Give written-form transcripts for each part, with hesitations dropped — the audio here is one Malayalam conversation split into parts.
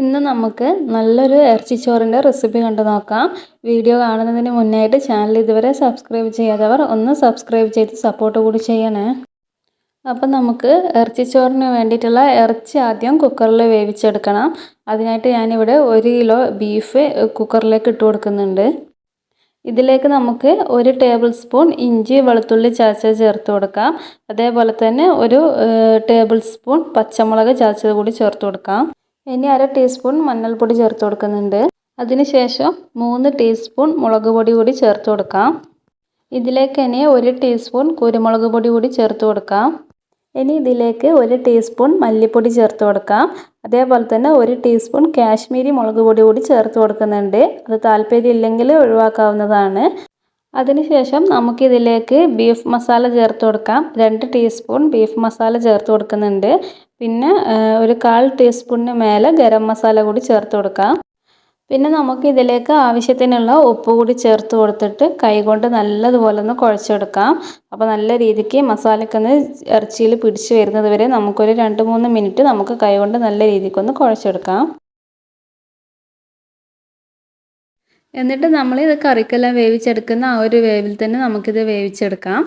ഇന്ന് നമുക്ക് നല്ലൊരു ഇറച്ചിച്ചോറിൻ്റെ റെസിപ്പി കണ്ടു നോക്കാം. വീഡിയോ കാണുന്നതിന് മുന്നായിട്ട് ചാനൽ ഇതുവരെ സബ്സ്ക്രൈബ് ചെയ്യാത്തവർ ഒന്ന് സബ്സ്ക്രൈബ് ചെയ്ത് സപ്പോർട്ട് കൂടി ചെയ്യണേ. അപ്പം നമുക്ക് ഇറച്ചിച്ചോറിന് വേണ്ടിയിട്ടുള്ള ഇറച്ചി ആദ്യം കുക്കറിൽ വേവിച്ചെടുക്കണം. അതിനായിട്ട് ഞാനിവിടെ 1 കിലോ ബീഫ് കുക്കറിലേക്ക് ഇട്ട് കൊടുക്കുന്നുണ്ട്. ഇതിലേക്ക് നമുക്ക് 1 ടേബിൾ സ്പൂൺ ഇഞ്ചി വെളുത്തുള്ളി ചതച്ചത് ചേർത്ത് കൊടുക്കാം. അതേപോലെ തന്നെ 1 ടേബിൾ സ്പൂൺ പച്ചമുളക് ചതച്ചത് കൂടി ചേർത്ത് കൊടുക്കാം. ഇനി 1/2 ടീസ്പൂൺ മഞ്ഞൾപ്പൊടി ചേർത്ത് കൊടുക്കുന്നുണ്ട്. അതിനുശേഷം 3 ടീസ്പൂൺ മുളക് പൊടി കൂടി ചേർത്ത് കൊടുക്കാം. ഇതിലേക്ക് ഇനി 1 ടീസ്പൂൺ കുരുമുളക് പൊടി കൂടി ചേർത്ത് കൊടുക്കാം. ഇനി ഇതിലേക്ക് 1 ടീസ്പൂൺ മല്ലിപ്പൊടി ചേർത്ത് കൊടുക്കാം. അതേപോലെ തന്നെ 1 ടീസ്പൂൺ കാശ്മീരി മുളക് പൊടി കൂടി ചേർത്ത് കൊടുക്കുന്നുണ്ട്. അത് താല്പര്യമില്ലെങ്കിൽ ഒഴിവാക്കാവുന്നതാണ്. അതിനുശേഷം നമുക്കിതിലേക്ക് ബീഫ് മസാല ചേർത്ത് കൊടുക്കാം. 2 ടീസ്പൂൺ ബീഫ് മസാല ചേർത്ത് കൊടുക്കുന്നുണ്ട്. പിന്നെ 1/4 ടീസ്പൂണിന് മേലെ ഗരം മസാല കൂടി ചേർത്ത് കൊടുക്കാം. പിന്നെ നമുക്കിതിലേക്ക് ആവശ്യത്തിനുള്ള ഉപ്പ് കൂടി ചേർത്ത് കൊടുത്തിട്ട് കൈകൊണ്ട് നല്ലതുപോലെ ഒന്ന് കുഴച്ചെടുക്കാം. അപ്പോൾ നല്ല രീതിക്ക് മസാലയ്ക്കൊന്ന് ഇറച്ചിയിൽ പിടിച്ച് വരുന്നത് വരെ നമുക്കൊരു 2-3 മിനിറ്റ് നമുക്ക് കൈകൊണ്ട് നല്ല രീതിക്കൊന്ന് കുഴച്ചെടുക്കാം. എന്നിട്ട് നമ്മളിത് കറിക്കെല്ലാം വേവിച്ചെടുക്കുന്ന ആ ഒരു വേവിൽ തന്നെ നമുക്കിത് വേവിച്ചെടുക്കാം.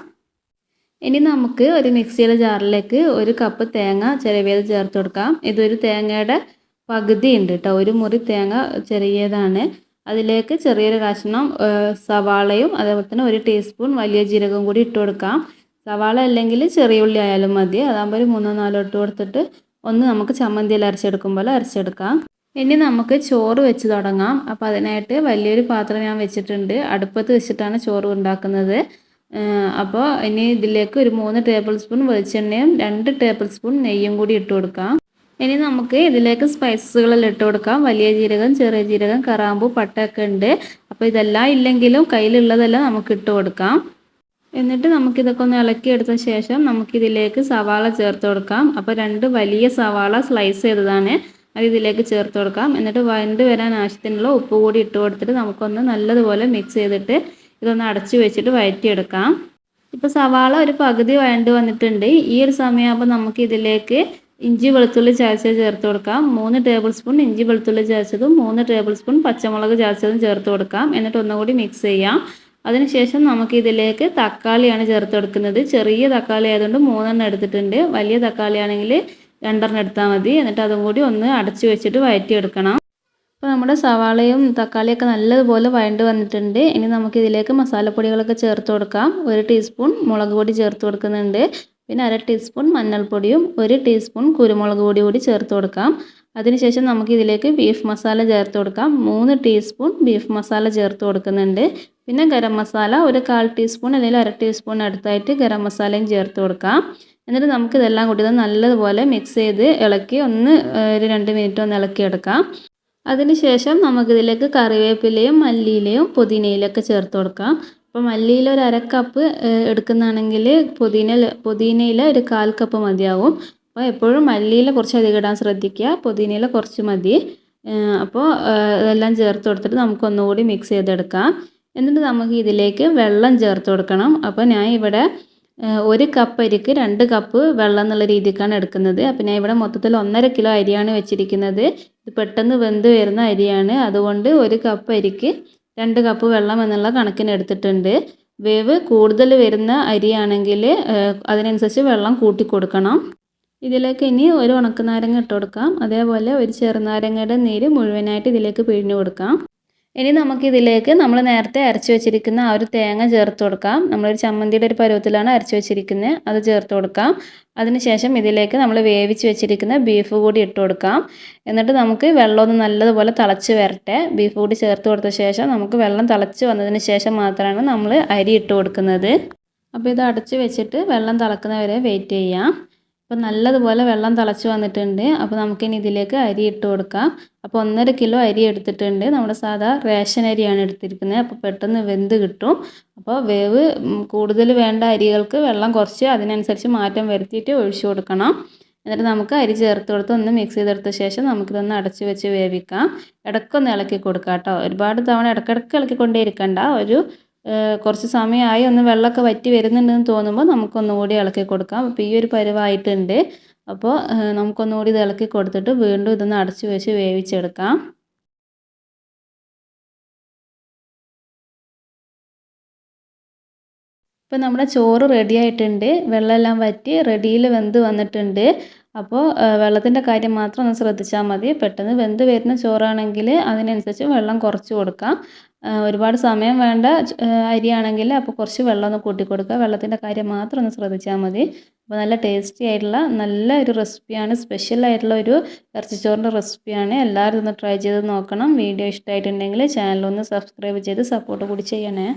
ഇനി നമുക്ക് ഒരു മിക്സിയുടെ ജാറിലേക്ക് 1 കപ്പ് തേങ്ങ ചിരവിയത് ചേർത്ത് കൊടുക്കാം. ഇതൊരു തേങ്ങയുടെ പകുതി ഉണ്ട് കേട്ടോ. 1 മുറി തേങ്ങ ചെറിയതാണ്. അതിലേക്ക് ചെറിയൊരു കഷ്ണം സവാളയും അതേപോലെ തന്നെ 1 ടീസ്പൂൺ വലിയ ജീരകവും കൂടി ഇട്ട് കൊടുക്കാം. സവാള അല്ലെങ്കിൽ ചെറിയ ഉള്ളി ആയാലും മതി. അതാകുമ്പോൾ ഒരു 3-4 ഇട്ട് കൊടുത്തിട്ട് ഒന്ന് നമുക്ക് ചമ്മന്തിയിൽ അരച്ചെടുക്കുമ്പോൾ അരച്ചെടുക്കാം. ഇനി നമുക്ക് ചോറ് വെച്ച് തുടങ്ങാം. അപ്പോൾ അതിനായിട്ട് വലിയൊരു പാത്രം ഞാൻ വെച്ചിട്ടുണ്ട്. അടുപ്പത്ത് വെച്ചിട്ടാണ് ചോറ് ഉണ്ടാക്കുന്നത്. അപ്പോൾ ഇനി ഇതിലേക്ക് ഒരു 3 ടേബിൾ സ്പൂൺ വെളിച്ചെണ്ണയും 2 ടേബിൾ സ്പൂൺ നെയ്യും കൂടി ഇട്ട് കൊടുക്കാം. ഇനി നമുക്ക് ഇതിലേക്ക് സ്പൈസസുകളെല്ലാം ഇട്ട് കൊടുക്കാം. വലിയ ജീരകം, ചെറിയ ജീരകം, കറാമ്പൂ, പട്ടയൊക്കെ ഉണ്ട്. അപ്പോൾ ഇതെല്ലാം ഇല്ലെങ്കിലും കയ്യിലുള്ളതെല്ലാം നമുക്ക് ഇട്ട് കൊടുക്കാം. എന്നിട്ട് നമുക്കിതൊക്കെ ഒന്ന് ഇളക്കിയെടുത്ത ശേഷം നമുക്കിതിലേക്ക് സവാള ചേർത്ത് കൊടുക്കാം. അപ്പോൾ 2 വലിയ സവാള സ്ലൈസ് ചെയ്തതാണ്. അത് ഇതിലേക്ക് ചേർത്ത് കൊടുക്കാം. എന്നിട്ട് വഴണ്ട് വരാൻ ആവശ്യത്തിനുള്ള ഉപ്പ് കൂടി ഇട്ട് കൊടുത്തിട്ട് നമുക്കൊന്ന് നല്ലതുപോലെ മിക്സ് ചെയ്തിട്ട് ഇതൊന്ന് അടച്ചു വെച്ചിട്ട് വഴറ്റിയെടുക്കാം. ഇപ്പോൾ സവാള ഒരു പകുതി വഴണ്ട് വന്നിട്ടുണ്ട്. ഈ ഒരു സമയമാകുമ്പോൾ നമുക്ക് ഇതിലേക്ക് ഇഞ്ചി വെളുത്തുള്ളി ചതച്ചത് ചേർത്ത് കൊടുക്കാം. 3 ടേബിൾ സ്പൂൺ ഇഞ്ചി വെളുത്തുള്ളി ചതച്ചതും 3 ടേബിൾ സ്പൂൺ പച്ചമുളക് ചതച്ചതും ചേർത്ത് കൊടുക്കാം. എന്നിട്ട് ഒന്നുകൂടി മിക്സ് ചെയ്യാം. അതിനുശേഷം നമുക്ക് ഇതിലേക്ക് തക്കാളിയാണ് ചേർത്ത് കൊടുക്കുന്നത്. ചെറിയ തക്കാളി ആയതുകൊണ്ട് 3 എടുത്തിട്ടുണ്ട്. വലിയ തക്കാളി ആണെങ്കിൽ 2 എടുത്താൽ മതി. എന്നിട്ട് അതും കൂടി ഒന്ന് അടച്ചു വെച്ചിട്ട് വഴറ്റിയെടുക്കണം. അപ്പോൾ നമ്മുടെ സവാളയും തക്കാളിയൊക്കെ നല്ലതുപോലെ വഴണ്ട് വന്നിട്ടുണ്ട്. ഇനി നമുക്കിതിലേക്ക് മസാലപ്പൊടികളൊക്കെ ചേർത്ത് കൊടുക്കാം. 1 ടീസ്പൂൺ മുളക് പൊടി ചേർത്ത് കൊടുക്കുന്നുണ്ട്. പിന്നെ 1/2 ടീസ്പൂൺ മഞ്ഞൾപ്പൊടിയും 1 ടീസ്പൂൺ കുരുമുളക് പൊടി കൂടി ചേർത്ത് കൊടുക്കാം. അതിനുശേഷം നമുക്കിതിലേക്ക് ബീഫ് മസാല ചേർത്ത് കൊടുക്കാം. 3 ടീസ്പൂൺ ബീഫ് മസാല ചേർത്ത് കൊടുക്കുന്നുണ്ട്. പിന്നെ ഗരം മസാല ഒരു 1/4 ടീസ്പൂൺ അല്ലെങ്കിൽ 1/2 ടീസ്പൂൺ അടുത്തായിട്ട് ഗരം മസാലയും ചേർത്ത് കൊടുക്കാം. എന്നിട്ട് നമുക്കിതെല്ലാം കൂടി നല്ലതുപോലെ മിക്സ് ചെയ്ത് ഇളക്കി ഒരു 2 മിനിറ്റ് ഒന്ന് ഇളക്കിയെടുക്കാം. അതിനുശേഷം നമുക്കിതിലേക്ക് കറിവേപ്പിലയും മല്ലിയിലയും പുതിനയിലൊക്കെ ചേർത്ത് കൊടുക്കാം. അപ്പോൾ മല്ലിയില ഒരു 1/2 കപ്പ് എടുക്കുന്നതാണെങ്കിൽ പുതിനയില ഒരു 1/4 കപ്പ് മതിയാവും. അപ്പോൾ എപ്പോഴും മല്ലിയില കുറച്ച് അധികം ഇടാൻ ശ്രദ്ധിക്കുക. പുതിനയില കുറച്ച് മതി. അപ്പോൾ ഇതെല്ലാം ചേർത്ത് കൊടുത്തിട്ട് നമുക്കൊന്നുകൂടി മിക്സ് ചെയ്തെടുക്കാം. എന്നിട്ട് നമുക്ക് ഇതിലേക്ക് വെള്ളം ചേർത്ത് കൊടുക്കണം. അപ്പോൾ ഞാൻ ഇവിടെ 1 കപ്പ് അരിക്ക് 2 കപ്പ് വെള്ളം എന്നുള്ള രീതിക്കാണ് എടുക്കുന്നത്. അപ്പോൾ ഞാൻ ഇവിടെ മൊത്തത്തിൽ 1.5 കിലോ അരിയാണ് വെച്ചിരിക്കുന്നത്. ഇത് പെട്ടെന്ന് വെന്ത് വരുന്ന അരിയാണ്. അതുകൊണ്ട് 1 കപ്പ് അരിക്ക് 2 കപ്പ് വെള്ളം എന്നുള്ള കണക്കിന് എടുത്തിട്ടുണ്ട്. വേവ് കൂടുതൽ വരുന്ന അരിയാണെങ്കിൽ അതിനനുസരിച്ച് വെള്ളം കൂട്ടി കൊടുക്കണം. ഇതിലേക്ക് ഇനി ഒരു ഉണക്കനാരങ്ങ ഇട്ട് കൊടുക്കാം. അതേപോലെ ഒരു ചെറുനാരങ്ങയുടെ നീര് മുഴുവനായിട്ട് ഇതിലേക്ക് പിഴിഞ്ഞു കൊടുക്കാം. ഇനി നമുക്കിതിലേക്ക് നമ്മൾ നേരത്തെ അരച്ച് വെച്ചിരിക്കുന്ന ആ ഒരു തേങ്ങ ചേർത്ത് കൊടുക്കാം. നമ്മളൊരു ചമ്മന്തിയുടെ ഒരു പരുവത്തിലാണ് അരച്ച് വെച്ചിരിക്കുന്നത്. അത് ചേർത്ത് കൊടുക്കാം. അതിനുശേഷം ഇതിലേക്ക് നമ്മൾ വേവിച്ച് വെച്ചിരിക്കുന്ന ബീഫ് കൂടി ഇട്ട് കൊടുക്കാം. എന്നിട്ട് നമുക്ക് വെള്ളം ഒന്ന് നല്ലതുപോലെ തിളച്ച് വരട്ടെ. ബീഫ് കൂടി ചേർത്ത് കൊടുത്ത ശേഷം നമുക്ക് വെള്ളം തിളച്ച് വന്നതിന് ശേഷം മാത്രമാണ് നമ്മൾ അരി ഇട്ട് കൊടുക്കുന്നത്. അപ്പോൾ ഇത് അടച്ച് വെച്ചിട്ട് വെള്ളം തിളക്കുന്നവരെ വെയിറ്റ് ചെയ്യാം. അപ്പോൾ നല്ലതുപോലെ വെള്ളം തിളച്ച് വന്നിട്ടുണ്ട്. അപ്പോൾ നമുക്കിനി ഇതിലേക്ക് അരി ഇട്ട് കൊടുക്കാം. അപ്പോൾ 1.5 കിലോ അരി എടുത്തിട്ടുണ്ട്. നമ്മുടെ സാധാ റേഷൻ അരിയാണ് എടുത്തിരിക്കുന്നത്. അപ്പോൾ പെട്ടെന്ന് വെന്ത് കിട്ടും. അപ്പോൾ വേവ് കൂടുതൽ വേണ്ട അരികൾക്ക് വെള്ളം കുറച്ച് അതിനനുസരിച്ച് മാറ്റം വരുത്തിയിട്ട് ഒഴിച്ചു കൊടുക്കണം. എന്നിട്ട് നമുക്ക് അരി ചേർത്ത് കൊടുത്ത് ഒന്ന് മിക്സ് ചെയ്തെടുത്ത ശേഷം നമുക്കിതൊന്ന് അടച്ച് വെച്ച് വേവിക്കാം. ഇടയ്ക്കൊന്ന് ഇളക്കി കൊടുക്കാം കേട്ടോ. ഒരുപാട് തവണ ഇടയ്ക്കിടയ്ക്ക് ഇളക്കിക്കൊണ്ടേ ഇരിക്കണ്ട. കുറച്ച് സമയമായി ഒന്ന് വെള്ളമൊക്കെ വറ്റി വരുന്നുണ്ടെന്ന് തോന്നുമ്പോൾ നമുക്കൊന്നുകൂടി ഇളക്കി കൊടുക്കാം. അപ്പോൾ ഈ ഒരു പരുവായിട്ടുണ്ട്. അപ്പോൾ നമുക്കൊന്നുകൂടി ഇത് ഇളക്കി കൊടുത്തിട്ട് വീണ്ടും ഇതൊന്ന് അടച്ച് വെച്ച് വേവിച്ചെടുക്കാം. ഇപ്പോൾ നമ്മുടെ ചോറ് റെഡി ആയിട്ടുണ്ട്. വെള്ളമെല്ലാം വറ്റി റെഡിയിൽ വെന്ത് വന്നിട്ടുണ്ട്. അപ്പോൾ വെള്ളത്തിൻ്റെ കാര്യം മാത്രം ഒന്ന് ശ്രദ്ധിച്ചാൽ മതി. പെട്ടെന്ന് വെന്ത് വരുന്ന ചോറാണെങ്കിൽ അതിനനുസരിച്ച് വെള്ളം കുറച്ച് കൊടുക്കാം. ഒരുപാട് സമയം വേണ്ട അരിയാണെങ്കിൽ അപ്പോൾ കുറച്ച് വെള്ളം ഒന്ന് കൂട്ടി കൊടുക്കുക. വെള്ളത്തിൻ്റെ കാര്യം മാത്രം ഒന്ന് ശ്രദ്ധിച്ചാൽ മതി. അപ്പോൾ നല്ല ടേസ്റ്റി ആയിട്ടുള്ള നല്ല ഒരു റെസിപ്പിയാണ്. സ്പെഷ്യലായിട്ടുള്ള ഒരു ഇറച്ചിച്ചോറിൻ്റെ റെസിപ്പിയാണ്. എല്ലാവരും ഒന്ന് ട്രൈ ചെയ്ത് നോക്കണം. വീഡിയോ ഇഷ്ടമായിട്ടുണ്ടെങ്കിൽ ചാനലൊന്ന് സബ്സ്ക്രൈബ് ചെയ്ത് സപ്പോർട്ട് കൂടി ചെയ്യണേ.